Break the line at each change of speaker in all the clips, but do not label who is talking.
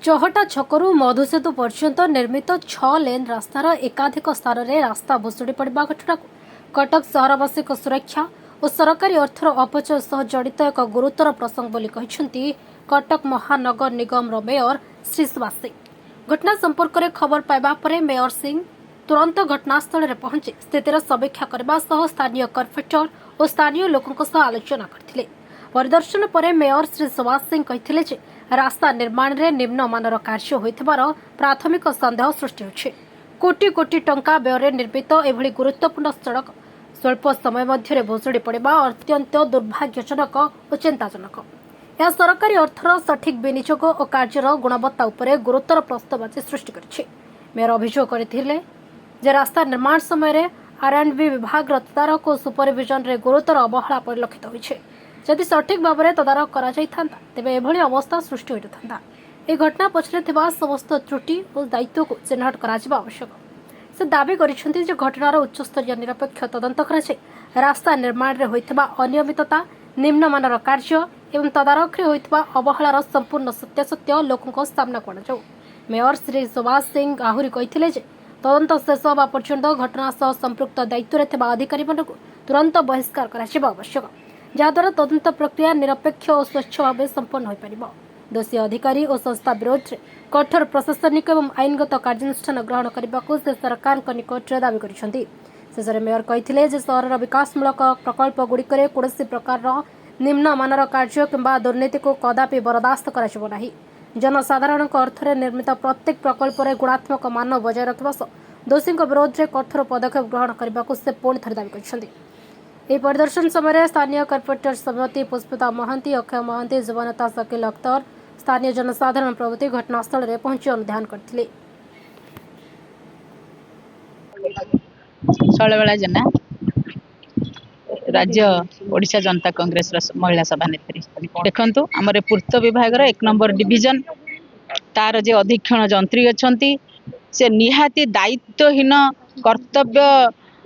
चहटा छकरू मधुसेतु पर्यंत निर्मित 6 लेन रास्तार एकाधिक स्थान में रास्ता भुशुड़ी पड़ा घटना कटक सहरवासी सुरक्षा और सरकारी अर्थर अपचय सह जड़ित एक गुरुतर प्रसंग बोली कहते कटक महानगर निगम मेयर श्री सुभाष सिंह। घटना संपर्क में खबर पाइबा परे मेयर सिंह तुरंत घटनास्थल में पहुंची स्थितिर समीक्षा करने सह स्थानीय कॉर्पोरेटर और स्थानीय लोकों सह आलोचना करथिले। परिदर्शन पर मेयर श्री सुभाष सिंह कहते रास्ता निर्माण में निम्नमानर कार्य होइथिबार प्राथमिक सन्देह सृष्टि होछि। कोटी कोटी टंका व्यय निर्मित एभली गुरुत्वपूर्ण सड़क स्वल्प समय मध्य भुशुड़ी पड़ा अत्यंत दुर्भाग्यजनक और चिंताजनक। यह सरकारी अर्थर सठिक विनियोग और कार्यर गुणवत्ता उपरे गुरुतर प्रश्नवाची सृष्टि करिछि। मेयर अभियोग करथिले जे रास्ता निर्माण समय R&B विभाग तदारक और सुपरविजन रे गुरुतर अवहेला परिलक्षित होइछि। जदि सठिक भाव में तदारक करा जाइथांता तेबे एभली अवस्था सृष्टि होइथांता। ए घटना पछरे थिबा समस्त त्रुटि और दायित्व को चिन्हट करा जिबा आवश्यक। से दाबी करिसेंति जे घटनार उच्चस्तरीय निरपेक्ष तदंत कराଯାय रास्ता निर्माण रे होइथिबा अनियमितता निम्नमानर कार्य एवं तदारक रे होइथिबा अवहेलार संपूर्ण सत्यासत्य लोकଙ୍କ सामना करा जाऊ। मेयर श्री सुभाष सिंह आहुरी कहिथिले जे तदंत शेष होगा पर्यंत घटना सह संपृक्त दायित्व थिबा अधिकारी मानक तुरंत बहिष्कार करा जिबा आवश्यक, जहाद्वारा तदंत प्रक्रिया निरपेक्ष और स्वच्छ भाव संपन्न हो पार। दोषी अधिकारी और संस्था विरोध में कठोर प्रशासनिक और आईनगत कार्यानुष्ठान ग्रहण करने को से सरकार निकट में दावी करिसेंति। शेष में मेयर कहते जे सहर विकासमूलक प्रकल्प गुड़िक कौन प्रकार निम्नमानर कार्य किंबा दुर्नीति को कदापि बर्दास्त कराଯିब नाही। जनसाधारण अर्थरे निर्मित प्रत्येक प्रकल्प में गुणात्मक मान बजाय रखा सह दोषी विरोध में कठोर पदक्षेप ग्रहण करने को से पुणी थे दावी करिसेंति। यह परिदर्शन समय स्थानीय कॉर्पोरेटर समिति पुष्पिता महांती, अक्षय महांती, जुबनेता शकील अख्तर, स्थानीय जनसाधारण प्रभृति घटनास्थल में पहुंची अनुधान करथिले।
शैलबाला जेना राज्य ओडिशा जनता कांग्रेस महिला सभानेत्री। देखंतु आमर पूर्त विभाग 1 नंबर डिविजन तार जे अधीक्षण जंत्री अच्छी से निहाती दायित्वहीन कर्तव्य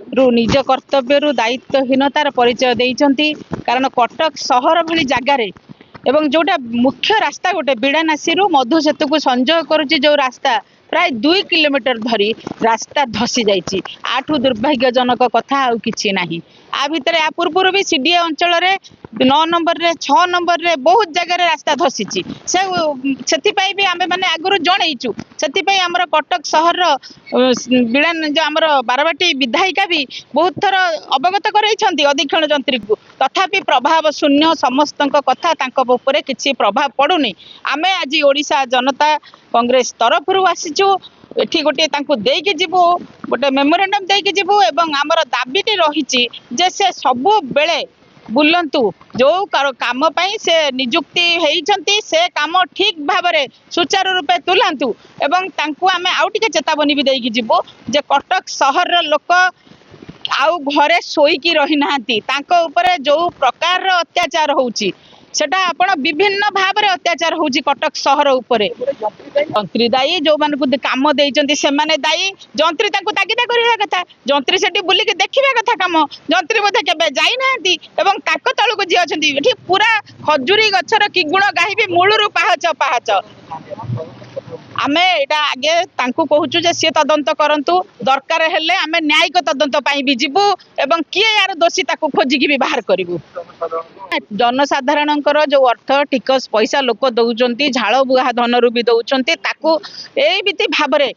रु निज कर्तव्य रु दायित्वहीनतार परिचय देइचंती। कारण कटक सहर भली जगार एवं जोटा मुख्य रास्ता गोटे बिड़ानासी रु मधुसेतु को संजोग करुच्ची जो रास्ता प्राय 2 किलोमीटर धरी रास्ता धसी जाइए। आठू दुर्भाग्यजनक कथा आउ किछि नाही। आ भितर या पूर्व भी सीडीए अंचल 9 नंबर रे 6 नंबर रे बहुत जगह रास्ता धसीची। से भी आम मैंने आगुरी जनईचु से आमर कटक सहर बिड़ान जो आमर बारवाटी विधायिका भी बहुत थर अवगत करैछंती अधीक्षण जंत्री को, तथापि प्रभाव शून्य समस्त कथा तांको उपरे किछि प्रभाव पड़ुनी। आमे आज ओडिशा जनता कांग्रेस तरफ आसीचु एठी गोटे तांको देकी जीवु गोटे मेमोरेंडम देकी जीवु एवं आमर दाबीटी रही जे से सबु बेले बुलंतु जो काम पाई से नियुक्ति होइछंती से काम ठीक भाव में सुचारू रूपे तुलांतु एवं तांको आमे आउ टिके चेतावनी भी देकी जीवु जे कटक सहर लोक आउ घरे सोईकी रही नांती तांको ऊपर जो प्रकार अत्याचार होउची सेटा आपण विभिन्न भाव में अत्याचार होउची कटक सहर उपरे। जंत्री दायी जो मान काम देइचंती से माने दायी, जंत्री ताकू तागिदा करिया कथा, जंत्री सेठी बुलिक देखिबा कथा काम, जंत्री बोधे केबे जाई नांती एवं ताक तळको जी अछंती एठी पूरा खजुरी गछर कि गुण गाहिबी मूलरू पाहच पाहच। आमे एटा आगे तांकू कहूचु जे से तदंत करंतु दरकार हेले आमे न्यायिक तदंत पाई भी जीवु एवं किए यार दोषी ताकू खोजिकी भी बाहर करिवु। जनसाधारणकर जो अर्थ टिकस पैसा लोक दौचंती झाड़ बुहा धन भी दौचंती ताकू एमिति भाबरे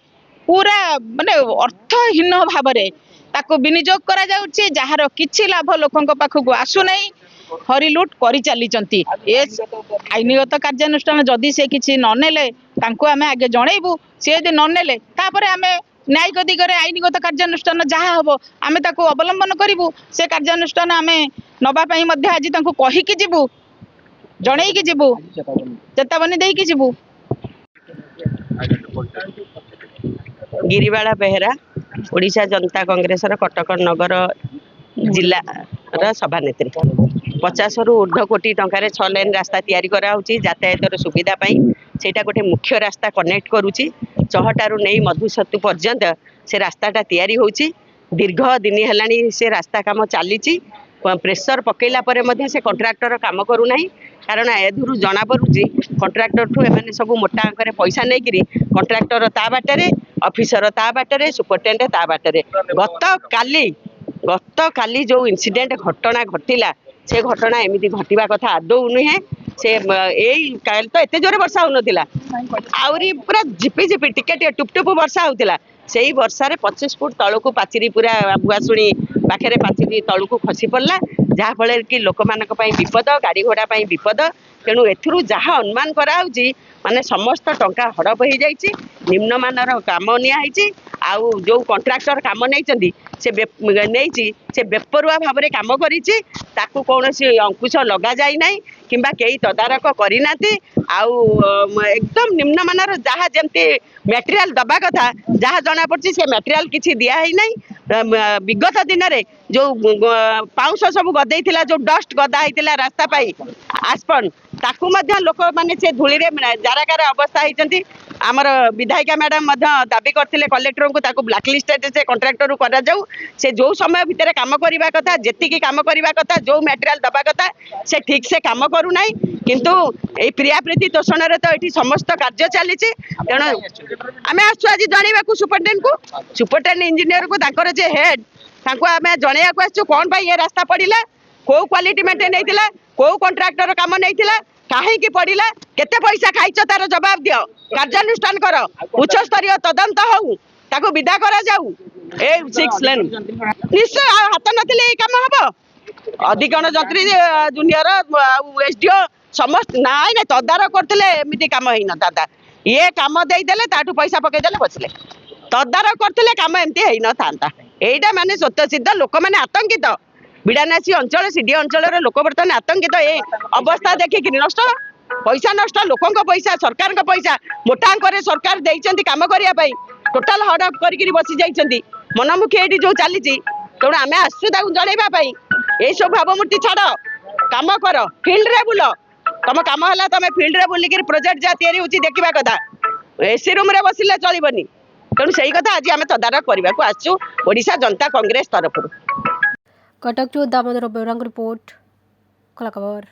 पूरा माने अर्थहीन भाबरे ताकू विनियोग करा जाउची जहार किछि लाभ लोकंक पाखकू आसु नै हरिलुट करि चलीचंती। ए आईनगत कार्यानुष्ठान जदि से किछि न नेले तांको आमे आगे जणैबु, से यदि न नेले तापरे आमे न्यायिक दिगरे आईनगत कार्यानुष्ठान जहाँ हम आम ताको अवलंबन करूँ से कार्यानुष्ठान आम नवाई आज तांको कहीकि जीवु जनईकि जीवु चेतावनी देकी जीवु।
गिरिबाला बेहेरा ओडिशा जनता कांग्रेस कटक नगर जिला सभानेत्री। 50 रु ऊर्ध्व कोटी टंकार 6 लेन रास्ता तैयारी कराउची यातायातर सुविधा पाई। सेटा गोटे मुख्य रास्ता कनेक्ट करुची चहटारू नहीं मधुसेतु पर्यंत से रास्ताटा तैयारी होची। दीर्घ दिन हेलानी से रास्ता काम चली प्रेसर पकेला परे मध्य से कंट्राक्टर काम करू नाही। କାରଣ ଏଥିରୁ ଜଣାପଡ଼ୁଛି କଣ୍ଟ୍ରାକ୍ଟରଠୁ ଏମାନେ ସବୁ ମୋଟା ଅଙ୍କରେ ପଇସା ନେଇକିରି କଣ୍ଟ୍ରାକ୍ଟର ତା ବାଟରେ, ଅଫିସର ତା ବାଟରେ, ସୁପରିଟେଣ୍ଡେଣ୍ଟ ତା ବାଟରେ। ଗତକାଲି ଯେଉଁ ଇନସିଡେଣ୍ଟ ଘଟଣା ଘଟିଲା ସେ ଘଟଣା ଏମିତି ଘଟିବା କଥା ଆଦୌ ନୁହେଁ। ସେ ଏଇ କାଲି ତ ଏତେ ଜୋରେ ବର୍ଷା ହଉନଥିଲା, ଆହୁରି ପୁରା ଝିପି ଝିପି ଟିକେ ଟିକେ ଟୁପ ଟୁପ ବର୍ଷା ହଉଥିଲା। ସେଇ ବର୍ଷାରେ 25 ଫୁଟ ତଳକୁ ପାଚିରି ପୁରା ଭୁଆଶୁଣି ପାଖରେ ପାଚିରି ତଳକୁ ଖସି ପଡ଼ିଲା, ଯାହାଫଳରେ କି ଲୋକମାନଙ୍କ ପାଇଁ ବିପଦ, ଗାଡ଼ି ଘୋଡ଼ା ପାଇଁ ବିପଦ। ତେଣୁ ଏଥିରୁ ଯାହା ଅନୁମାନ କରାହେଉଛି ମାନେ ସମସ୍ତ ଟଙ୍କା ହଡ଼ପ ହେଇଯାଇଛି, ନିମ୍ନମାନର କାମ ନିଆହେଇଛି। ଆଉ ଯେଉଁ କଣ୍ଟ୍ରାକ୍ଟର କାମ ନେଇଛନ୍ତି ସେ ବେପରୁଆ ଭାବରେ କାମ କରିଛି, ତାକୁ କୌଣସି ଅଙ୍କୁଶ ଲଗାଯାଇ ନାହିଁ କିମ୍ବା କେହି ତଦାରଖ କରିନାହାନ୍ତି। ଆଉ ଏକଦମ ନିମ୍ନମାନର ଯାହା ଯେମିତି ମ୍ୟାଟେରିଆଲ ଦବା କଥା ଯାହା ଜଣାପଡ଼ୁଛି ସେ ମ୍ୟାଟେରିଆଲ କିଛି ଦିଆ ହେଇନାହିଁ। ବିଗତ ଦିନରେ ଯେଉଁ ପାଉଁଶ ସବୁ ଗଦେଇଥିଲା, ଯେଉଁ ଡଷ୍ଟ ଗଦା ହେଇଥିଲା ରାସ୍ତା ପାଇଁ ଆସ୍ପନ୍, ତାକୁ ମଧ୍ୟ ଲୋକମାନେ ସେ ଧୂଳିରେ ଜାରାକାର ଅବସ୍ଥା ହେଇଛନ୍ତି। ଆମର ବିଧାୟିକା ମ୍ୟାଡାମ ମଧ୍ୟ ଦାବି କରିଥିଲେ କଲେକ୍ଟରଙ୍କୁ ତାକୁ ବ୍ଲାକଲିଷ୍ଟେଡ୍ ସେ କଣ୍ଟ୍ରାକ୍ଟରରୁ କରାଯାଉ। ସେ ଯେଉଁ ସମୟ ଭିତରେ କାମ କରିବା କଥା, ଯେତିକି କାମ କରିବା କଥା, ଯେଉଁ ମ୍ୟାଟେରିଆଲ ଦବା କଥା ସେ ଠିକ୍ ସେ କାମ କରୁନାହିଁ। କିନ୍ତୁ ଏଇ ପ୍ରିୟାପ୍ରୀତି ତୋଷଣରେ ତ ଏଠି ସମସ୍ତ କାର୍ଯ୍ୟ ଚାଲିଛି। ତେଣୁ ଆମେ ଆସୁଛୁ ଆଜି ଜଣେଇବାକୁ ସୁପରିଟେଣ୍ଡେଣ୍ଟ ଇଞ୍ଜିନିୟରକୁ, ତାଙ୍କର ଯେ ହେଡ୍, ତାଙ୍କୁ ଆମେ ଜଣେଇବାକୁ ଆସିଛୁ କ'ଣ ପାଇଁ ଏ ରାସ୍ତା ପଡ଼ିଲା, କୋଉ କ୍ୱାଲିଟି ମେଣ୍ଟେନ୍ ହେଇଥିଲା, କୋଉ କଣ୍ଟ୍ରାକ୍ଟର କାମ ନେଇଥିଲା, କାହିଁକି ପଡ଼ିଲା, କେତେ ପଇସା ଖାଇଛ ତାର ଜବାବ ଦିଅ, କାର୍ଯ୍ୟାନୁଷ୍ଠାନ କର, ଉଚ୍ଚସ୍ତରୀୟ ତଦନ୍ତ ହଉ, ତାକୁ ବିଦା କରାଯାଉ। ଏ 6 ଲେନ୍ ନିଶ୍ଚୟ ହାତ ନଥିଲେ ଏଇ କାମ ହବ। ଅଧିକରଣ ଯନ୍ତ୍ରୀ ଜୁନିୟର ଆଉ ଏସଡିଓ ସମସ୍ତେ ନାଇଁ ତଦାରଖ କରୁଥିଲେ ଏମିତି କାମ ହେଇନଥାନ୍ତା। ଇଏ କାମ ଦେଇଦେଲେ ତାଠୁ ପଇସା ପକେଇଦେଲେ ବସିଲେ, ତଦାରଖ କରୁଥିଲେ କାମ ଏମିତି ହେଇନଥାନ୍ତା। ଏଇଟା ମାନେ ସ୍ୱତଃସିଦ୍ଧ, ଲୋକମାନେ ଆତଙ୍କିତ। ବିଡ଼ାନାସୀ ଅଞ୍ଚଳ ସିଡି ଅଞ୍ଚଳର ଲୋକ ବର୍ତ୍ତମାନ ଆତଙ୍କିତ। ଏ ଅବସ୍ଥା ଦେଖିକିରି ପଇସା ନଷ୍ଟ, ଲୋକଙ୍କ ପଇସା, ସରକାରଙ୍କ ପଇସା ମୋଟା ଅଙ୍କରେ ସରକାର ଦେଇଛନ୍ତି କାମ କରିବା ପାଇଁ, ଟୋଟାଲ ହଡପ କରିକିରି ବସି ଯାଇଛନ୍ତି। ମନମୁଖୀ ଏଇଠି ଯୋଉ ଚାଲିଛି, ତେଣୁ ଆମେ ଆସିଛୁ ତାକୁ ଜଣେଇବା ପାଇଁ। ଏଇସବୁ ଭାବମୂର୍ତ୍ତି ଛାଡ଼, କାମ କର, ଫିଲ୍ଡରେ ବୁଲ। ତମ କାମ ହେଲା ତମେ ଫିଲ୍ଡରେ ବୁଲିକିରି ପ୍ରୋଜେକ୍ଟ ଯାହା ତିଆରି ହଉଛି ଦେଖିବା କଥା, ଏସି ରୁମରେ ବସିଲେ ଚଳିବନି। ତେଣୁ ସେଇ କଥା ଆଜି ଆମେ ତଦାରଖ କରିବାକୁ ଆସିଛୁ ଓଡ଼ିଶା ଜନତା କଂଗ୍ରେସ ତରଫରୁ।
କଟକରୁ ଦାମୋଦର ବେଉରାଙ୍କ ରିପୋର୍ଟ, କଳା ଖବର।